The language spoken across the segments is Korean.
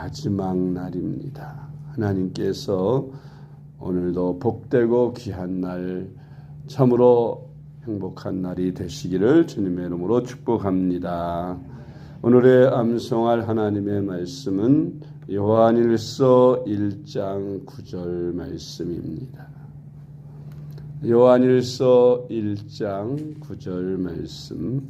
마지막 날입니다. 하나님께서 오늘도 복되고 귀한 날, 참으로 행복한 날이 되시기를 주님의 이름으로 축복합니다. 오늘의 암송할 하나님의 말씀은 요한일서 1장 9절 말씀입니다. 요한일서 1장 9절 말씀.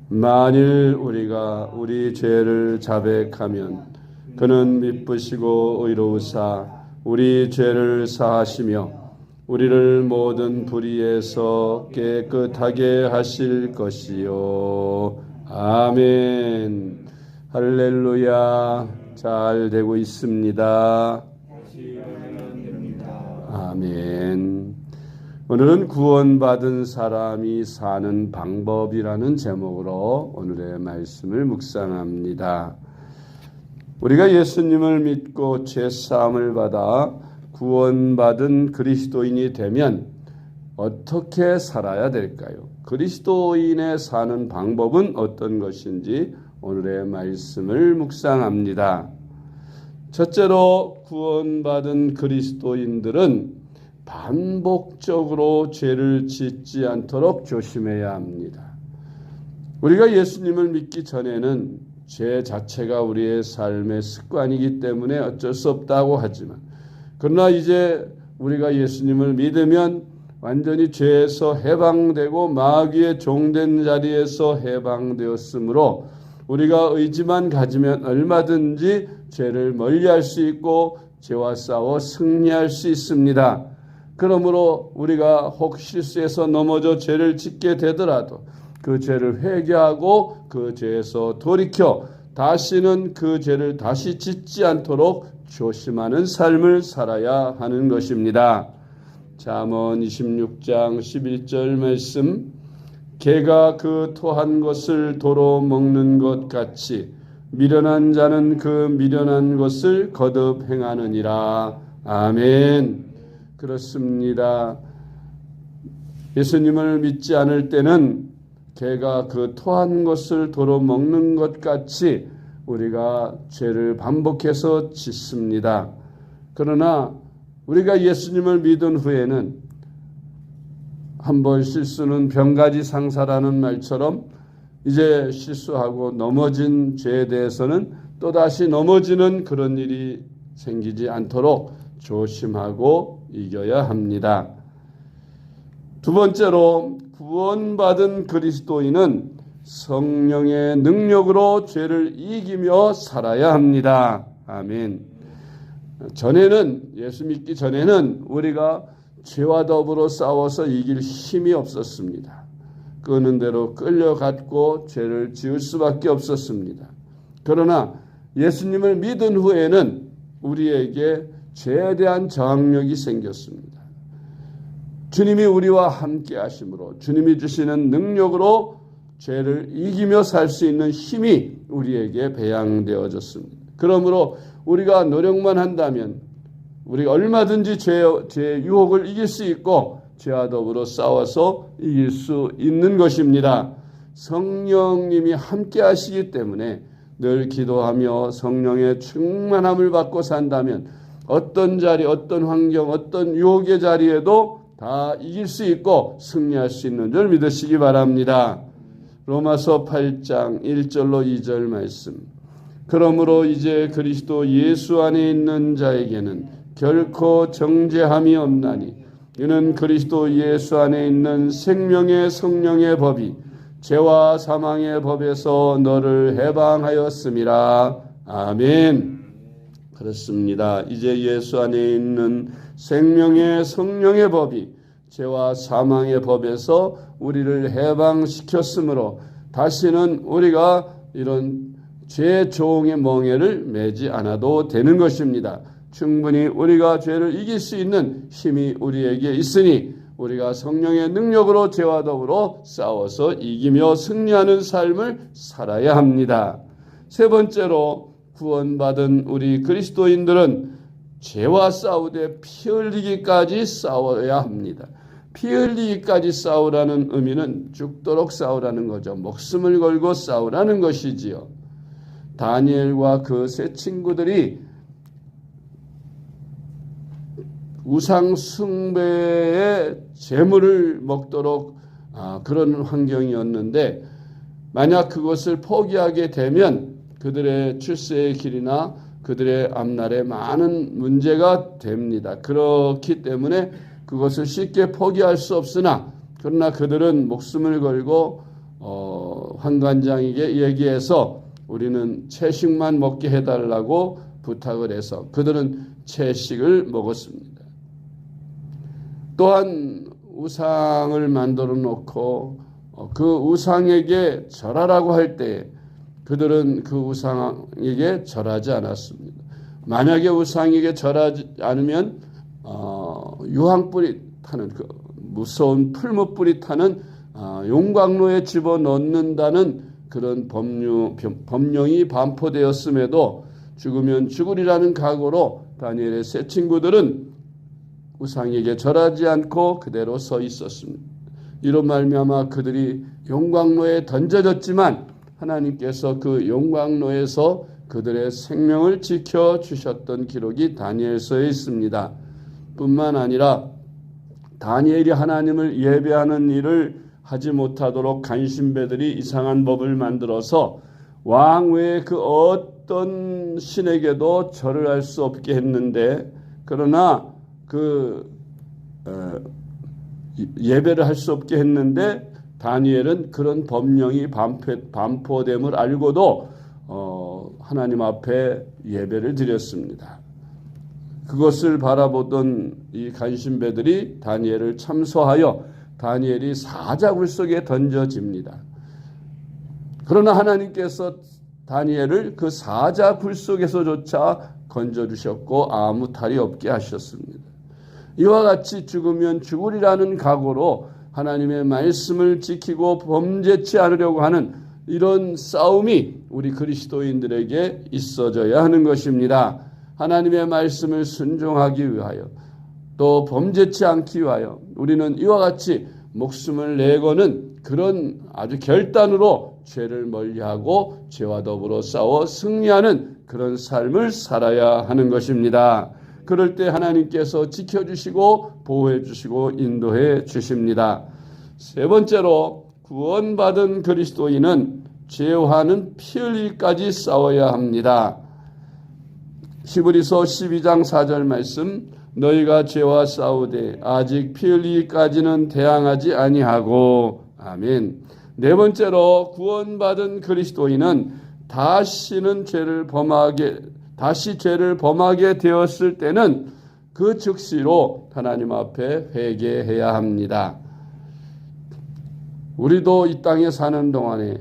만일 우리가 우리 죄를 자백하면 그는 미쁘시고 의로우사 우리 죄를 사하시며 우리를 모든 불의에서 깨끗하게 하실 것이요. 아멘. 할렐루야. 잘 되고 있습니다. 아멘. 오늘은 구원받은 사람이 사는 방법이라는 제목으로 오늘의 말씀을 묵상합니다. 우리가 예수님을 믿고 죄사함을 받아 구원받은 그리스도인이 되면 어떻게 살아야 될까요? 그리스도인의 사는 방법은 어떤 것인지 오늘의 말씀을 묵상합니다. 첫째로 구원받은 그리스도인들은 반복적으로 죄를 짓지 않도록 조심해야 합니다. 우리가 예수님을 믿기 전에는 죄 자체가 우리의 삶의 습관이기 때문에 어쩔 수 없다고 하지만, 그러나 이제 우리가 예수님을 믿으면 완전히 죄에서 해방되고 마귀의 종된 자리에서 해방되었으므로 우리가 의지만 가지면 얼마든지 죄를 멀리할 수 있고 죄와 싸워 승리할 수 있습니다. 그러므로 우리가 혹 실수해서 넘어져 죄를 짓게 되더라도 그 죄를 회개하고 그 죄에서 돌이켜 다시는 그 죄를 다시 짓지 않도록 조심하는 삶을 살아야 하는 것입니다. 잠언 26장 11절 말씀. 개가 그 토한 것을 도로 먹는 것 같이 미련한 자는 그 미련한 것을 거듭 행하느니라. 아멘. 그렇습니다. 예수님을 믿지 않을 때는 개가 그 토한 것을 도로 먹는 것 같이 우리가 죄를 반복해서 짓습니다. 그러나 우리가 예수님을 믿은 후에는 한 번 실수는 병가지 상사라는 말처럼 이제 실수하고 넘어진 죄에 대해서는 또다시 넘어지는 그런 일이 생기지 않도록 조심하고 이겨야 합니다. 두 번째로 구원받은 그리스도인은 성령의 능력으로 죄를 이기며 살아야 합니다. 아멘. 전에는, 예수 믿기 전에는 우리가 죄와 더불어 싸워서 이길 힘이 없었습니다. 끄는 대로 끌려갔고 죄를 지을 수밖에 없었습니다. 그러나 예수님을 믿은 후에는 우리에게 죄에 대한 저항력이 생겼습니다. 주님이 우리와 함께 하심으로 주님이 주시는 능력으로 죄를 이기며 살 수 있는 힘이 우리에게 배양되어졌습니다. 그러므로 우리가 노력만 한다면 우리가 얼마든지 죄의 유혹을 이길 수 있고 죄와 더불어 싸워서 이길 수 있는 것입니다. 성령님이 함께 하시기 때문에 늘 기도하며 성령의 충만함을 받고 산다면 어떤 자리, 어떤 환경, 어떤 유혹의 자리에도 다 이길 수 있고 승리할 수 있는 줄 믿으시기 바랍니다. 로마서 8장 1절로 2절 말씀. 그러므로 이제 그리스도 예수 안에 있는 자에게는 결코 정죄함이 없나니 이는 그리스도 예수 안에 있는 생명의 성령의 법이 죄와 사망의 법에서 너를 해방하였음이라. 아멘. 그렇습니다. 이제 예수 안에 있는 생명의 성령의 법이 죄와 사망의 법에서 우리를 해방시켰으므로 다시는 우리가 이런 죄의 종의 멍에를 매지 않아도 되는 것입니다. 충분히 우리가 죄를 이길 수 있는 힘이 우리에게 있으니 우리가 성령의 능력으로 죄와 더불어 싸워서 이기며 승리하는 삶을 살아야 합니다. 세 번째로 구원받은 우리 그리스도인들은 죄와 싸우되 피 흘리기까지 싸워야 합니다. 피 흘리기까지 싸우라는 의미는 죽도록 싸우라는 거죠. 목숨을 걸고 싸우라는 것이지요. 다니엘과 그 세 친구들이 우상 숭배의 재물을 먹도록 그런 환경이었는데, 만약 그것을 포기하게 되면 그들의 출세의 길이나 그들의 앞날에 많은 문제가 됩니다. 그렇기 때문에 그것을 쉽게 포기할 수 없으나, 그러나 그들은 목숨을 걸고 환관장에게 얘기해서 우리는 채식만 먹게 해달라고 부탁을 해서 그들은 채식을 먹었습니다. 또한 우상을 만들어 놓고 그 우상에게 절하라고 할 때 그들은 그 우상에게 절하지 않았습니다. 만약에 우상에게 절하지 않으면 유황불이 타는 그 무서운 풀무불이 타는 용광로에 집어넣는다는 그런 법령이 반포되었음에도 죽으면 죽으리라는 각오로 다니엘의 세 친구들은 우상에게 절하지 않고 그대로 서 있었습니다. 이로 말미암아 그들이 용광로에 던져졌지만 하나님께서 그 용광로에서 그들의 생명을 지켜주셨던 기록이 다니엘서에 있습니다. 뿐만 아니라 다니엘이 하나님을 예배하는 일을 하지 못하도록 간신배들이 이상한 법을 만들어서 왕 외에 그 어떤 신에게도 절을 할 수 없게 했는데, 그러나 예배를 할 수 없게 했는데 다니엘은 그런 법령이 반포됨을 알고도 하나님 앞에 예배를 드렸습니다. 그것을 바라보던 이 간신배들이 다니엘을 참소하여 다니엘이 사자굴 속에 던져집니다. 그러나 하나님께서 다니엘을 그 사자굴 속에서조차 건져주셨고 아무 탈이 없게 하셨습니다. 이와 같이 죽으면 죽으리라는 각오로 하나님의 말씀을 지키고 범죄치 않으려고 하는 이런 싸움이 우리 그리스도인들에게 있어져야 하는 것입니다. 하나님의 말씀을 순종하기 위하여 또 범죄치 않기 위하여 우리는 이와 같이 목숨을 내거는 그런 아주 결단으로 죄를 멀리하고 죄와 더불어 싸워 승리하는 그런 삶을 살아야 하는 것입니다. 그럴 때 하나님께서 지켜주시고 보호해주시고 인도해 주십니다. 세 번째로 구원받은 그리스도인은 죄와는 피 흘리기까지 싸워야 합니다. 히브리서 12장 4절 말씀, 너희가 죄와 싸우되 아직 피 흘리기까지는 대항하지 아니하고. 아멘. 네 번째로 구원받은 그리스도인은 다시 죄를 범하게 되었을 때는 그 즉시로 하나님 앞에 회개해야 합니다. 우리도 이 땅에 사는 동안에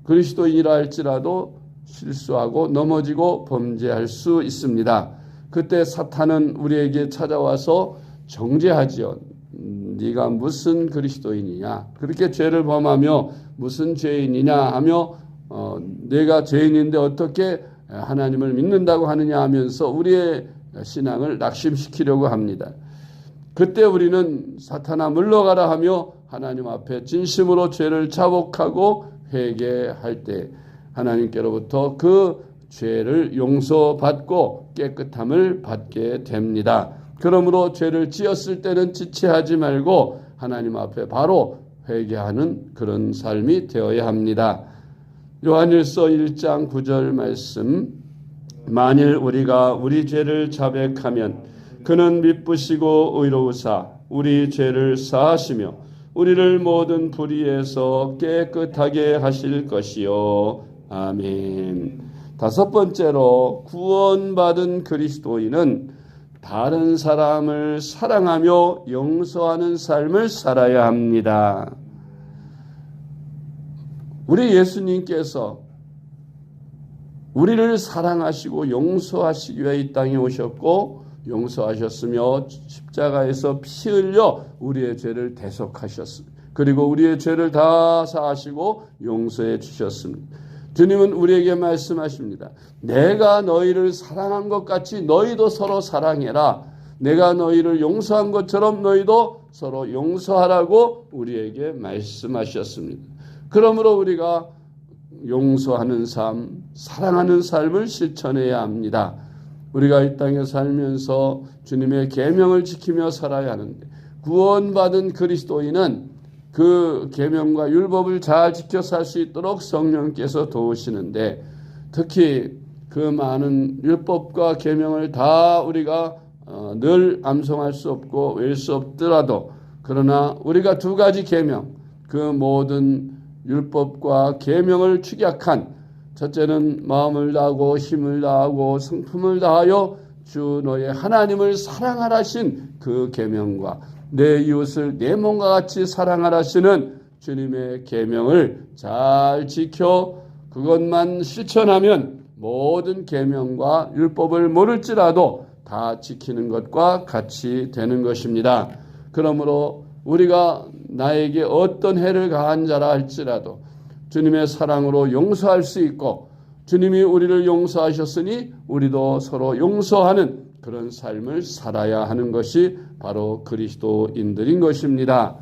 그리스도인이라 할지라도 실수하고 넘어지고 범죄할 수 있습니다. 그때 사탄은 우리에게 찾아와서 정죄하지요. 네가 무슨 그리스도인이냐, 그렇게 죄를 범하며 무슨 죄인이냐 하며 내가 죄인인데 어떻게 하나님을 믿는다고 하느냐 하면서 우리의 신앙을 낙심시키려고 합니다. 그때 우리는 사탄아 물러가라 하며 하나님 앞에 진심으로 죄를 자복하고 회개할 때 하나님께로부터 그 죄를 용서받고 깨끗함을 받게 됩니다. 그러므로 죄를 지었을 때는 지체하지 말고 하나님 앞에 바로 회개하는 그런 삶이 되어야 합니다. 요한일서 1장 9절 말씀, 만일 우리가 우리 죄를 자백하면 그는 미쁘시고 의로우사 우리 죄를 사하시며 우리를 모든 불의에서 깨끗하게 하실 것이요. 아멘. 다섯 번째로 구원받은 그리스도인은 다른 사람을 사랑하며 용서하는 삶을 살아야 합니다. 우리 예수님께서 우리를 사랑하시고 용서하시기 위해 이 땅에 오셨고 용서하셨으며 십자가에서 피 흘려 우리의 죄를 대속하셨습니다. 그리고 우리의 죄를 다 사하시고 용서해 주셨습니다. 주님은 우리에게 말씀하십니다. 내가 너희를 사랑한 것 같이 너희도 서로 사랑해라. 내가 너희를 용서한 것처럼 너희도 서로 용서하라고 우리에게 말씀하셨습니다. 그러므로 우리가 용서하는 삶, 사랑하는 삶을 실천해야 합니다. 우리가 이 땅에 살면서 주님의 계명을 지키며 살아야 하는데 구원받은 그리스도인은 그 계명과 율법을 잘 지켜 살 수 있도록 성령께서 도우시는데 특히 그 많은 율법과 계명을 다 우리가 늘 암송할 수 없고 외울 수 없더라도 그러나 우리가 두 가지 계명, 그 모든 율법과 계명을 축약한 첫째는 마음을 다하고 힘을 다하고 성품을 다하여 주 너의 하나님을 사랑하라신 그 계명과 내 이웃을 내 몸과 같이 사랑하라시는 주님의 계명을 잘 지켜 그것만 실천하면 모든 계명과 율법을 모를지라도 다 지키는 것과 같이 되는 것입니다. 그러므로 우리가 나에게 어떤 해를 가한 자라 할지라도 주님의 사랑으로 용서할 수 있고 주님이 우리를 용서하셨으니 우리도 서로 용서하는 그런 삶을 살아야 하는 것이 바로 그리스도인들인 것입니다.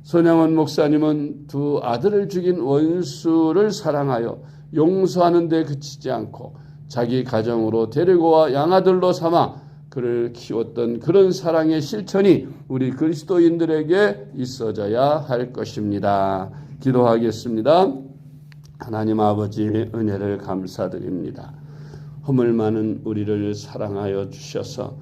손양원 목사님은 두 아들을 죽인 원수를 사랑하여 용서하는 데 그치지 않고 자기 가정으로 데리고 와 양아들로 삼아 그를 키웠던 그런 사랑의 실천이 우리 그리스도인들에게 있어져야 할 것입니다. 기도하겠습니다. 하나님 아버지 은혜를 감사드립니다. 허물 많은 우리를 사랑하여 주셔서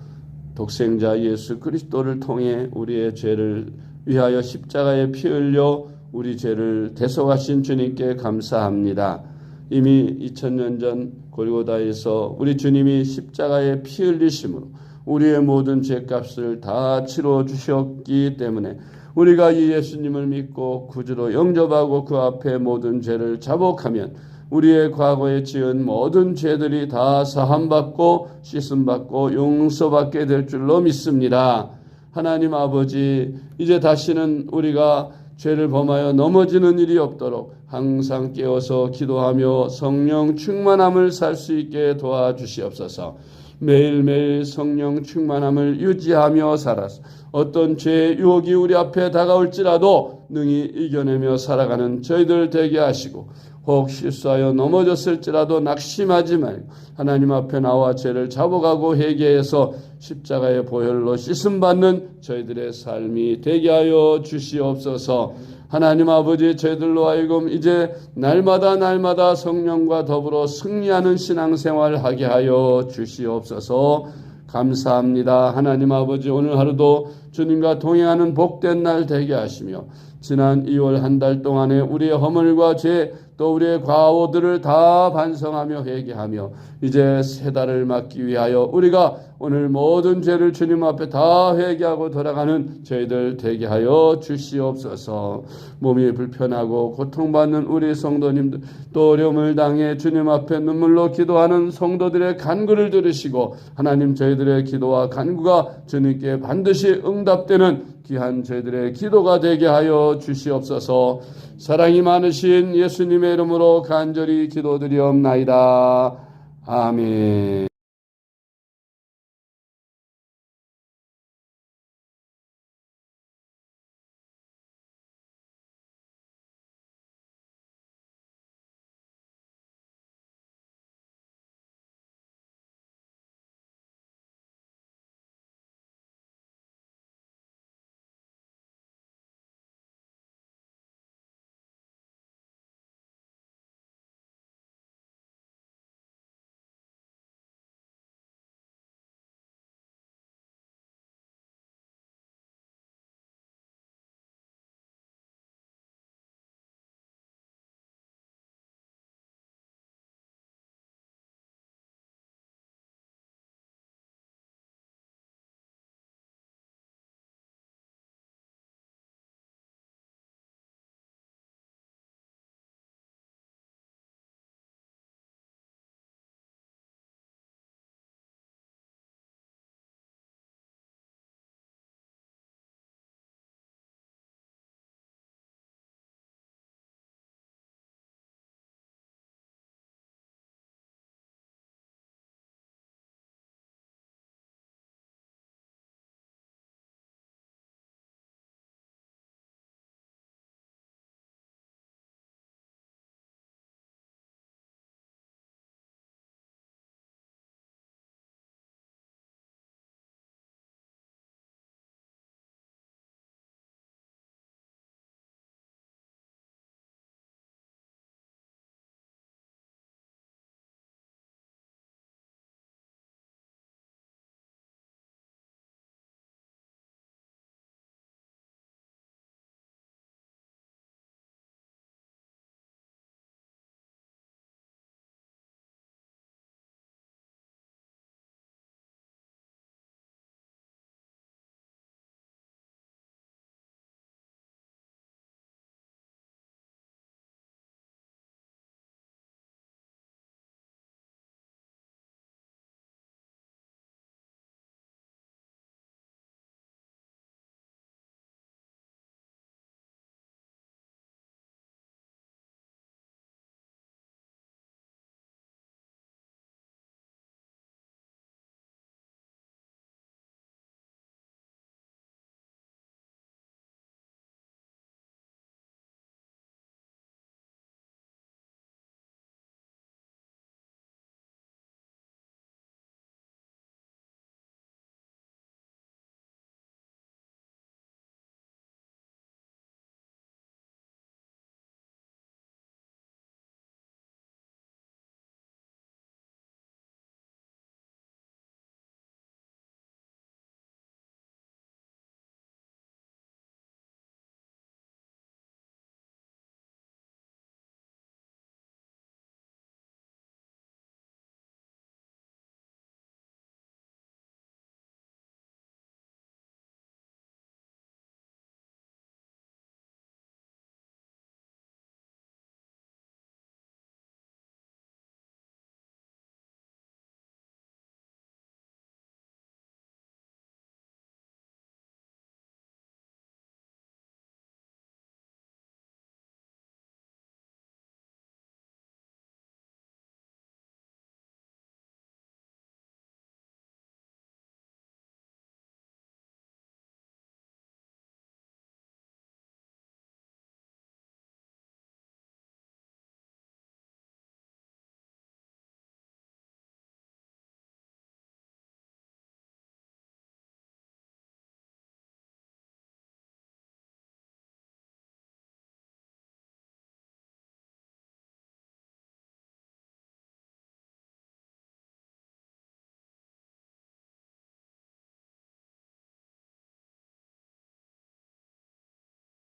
독생자 예수 그리스도를 통해 우리의 죄를 위하여 십자가에 피 흘려 우리 죄를 대속하신 주님께 감사합니다. 이미 2000년 전 골고다에서 우리 주님이 십자가에 피 흘리심으로 우리의 모든 죄값을 다 치러 주셨기 때문에 우리가 이 예수님을 믿고 구주로 영접하고 그 앞에 모든 죄를 자복하면 우리의 과거에 지은 모든 죄들이 다 사함받고 씻음받고 용서받게 될 줄로 믿습니다. 하나님 아버지, 이제 다시는 우리가 죄를 범하여 넘어지는 일이 없도록 항상 깨어서 기도하며 성령 충만함을 살 수 있게 도와주시옵소서. 매일매일 성령 충만함을 유지하며 살아서 어떤 죄의 유혹이 우리 앞에 다가올지라도 능히 이겨내며 살아가는 저희들 되게 하시고 혹 실수하여 넘어졌을지라도 낙심하지 말고 하나님 앞에 나와 죄를 자복하고 회개해서 십자가의 보혈로 씻음받는 저희들의 삶이 되게 하여 주시옵소서. 하나님 아버지, 저희들로 하여금 이제 날마다 성령과 더불어 승리하는 신앙생활을 하게 하여 주시옵소서. 감사합니다. 하나님 아버지, 오늘 하루도 주님과 동행하는 복된 날 되게 하시며 지난 2월 한 달 동안에 우리의 허물과 죄 또 우리의 과오들을 다 반성하며 회개하며 이제 새 달을 맞기 위하여 우리가 오늘 모든 죄를 주님 앞에 다 회개하고 돌아가는 저희들 되게 하여 주시옵소서. 몸이 불편하고 고통받는 우리 성도님들 또 어려움을 당해 주님 앞에 눈물로 기도하는 성도들의 간구를 들으시고 하나님 저희들의 기도와 간구가 주님께 반드시 응답되는 귀한 저희들의 기도가 되게 하여 주시옵소서. 사랑이 많으신 예수님의 이름으로 간절히 기도드리옵나이다. 아멘.